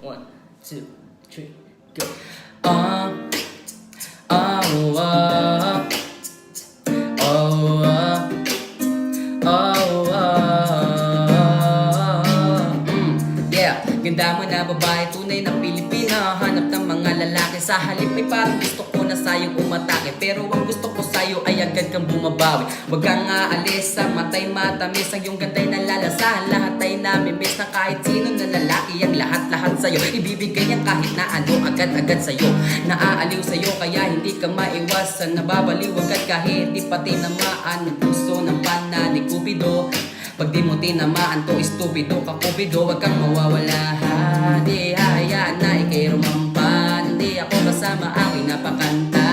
1, 2, 3, go. Oh, oh, oh, yeah. Ganda mo na babae, tunay na Pilipina. Hanap ng mga lalaki, sa halip ay parang gusto ko na sayong umatake. Pero ang gusto ko sa'yo ay agad kang bumabawi. Huwag kang aalis, sa matay matamis. Ang iyong ganda'y nalalasahan, lahat ay namimiss. Na kahit sino na lalaki, ang lahat-lahat sa'yo ibibigay niya kahit na ano, agad-agad sa'yo. Naaaliw sa'yo, kaya hindi ka maiwasan. Nababaliw agad kahit di pati namaan ang puso ng pana ni Cupido. Pag di mo tinamaan to, estupido ka Cupido. Huwag kang mawawala, di hayaan na ikay rumampan. Di ako kasama aking napakanta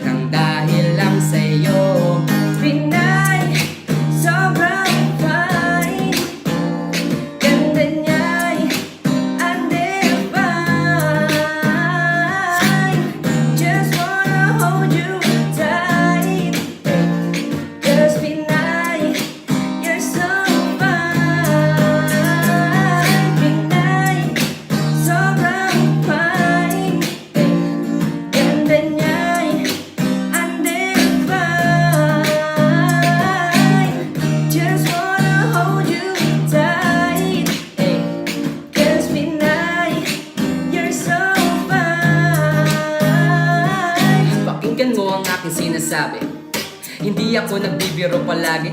nang dahil lang sa'yo. Pinay, sobrang fine. Ganda niya'y undefined. Just wanna hold you tight. 'Cause Pinay, you're so fine. Pinay, sobrang fine. Ganda niya'y undefined. Just wanna hold you tight. 'Cause Pinay, you're so fine. Pakinggan mo ang aking sinasabi, hindi ako nagbibiro palagi.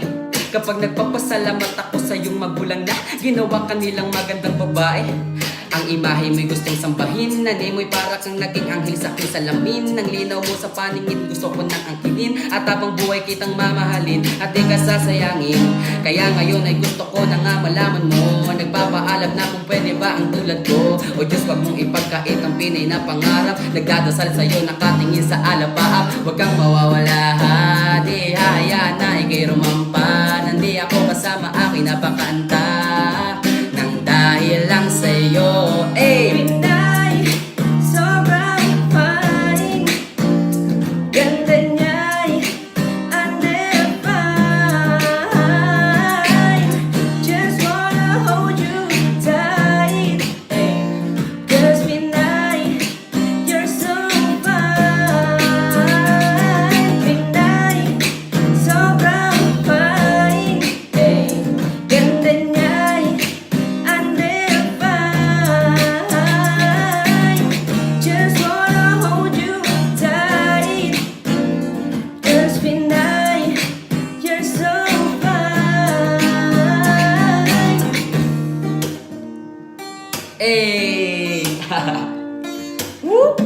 Kapag nagpapasalamat ako sa iyong magulang na ginawa kanilang magandang babae. Ang imahe mo'y gustong sambahin, nanay mo'y para kang naging anghel sa aking salamin. Ang linaw mo sa paningin, gusto ko nang angkinin. At habang buhay kitang mamahalin at di ka sasayangin. Kaya ngayon ay gusto ko na nga malaman mo, nagpapaalam na kung pwede ba ang tulad ko. O Diyos, wag mong ipagkait ang Pinay na pangarap. Nagdadasal sa'yo, nakatingin sa alapaap. Huwag kang mawawala, di hayaan na ikay rumampan. Hindi ako kasama aking napakanta nang dahil lang sa'yo. Pinay, sobrang fine. Ganda niya'y undefined. Just wanna hold you tight. 'Cause Pinay, you're so fine. Pinay, sobrang fine. Ganda niya'y undefined. Just wanna hold you tight. 'Cause Pinay, you're so fine. Hey! Woo!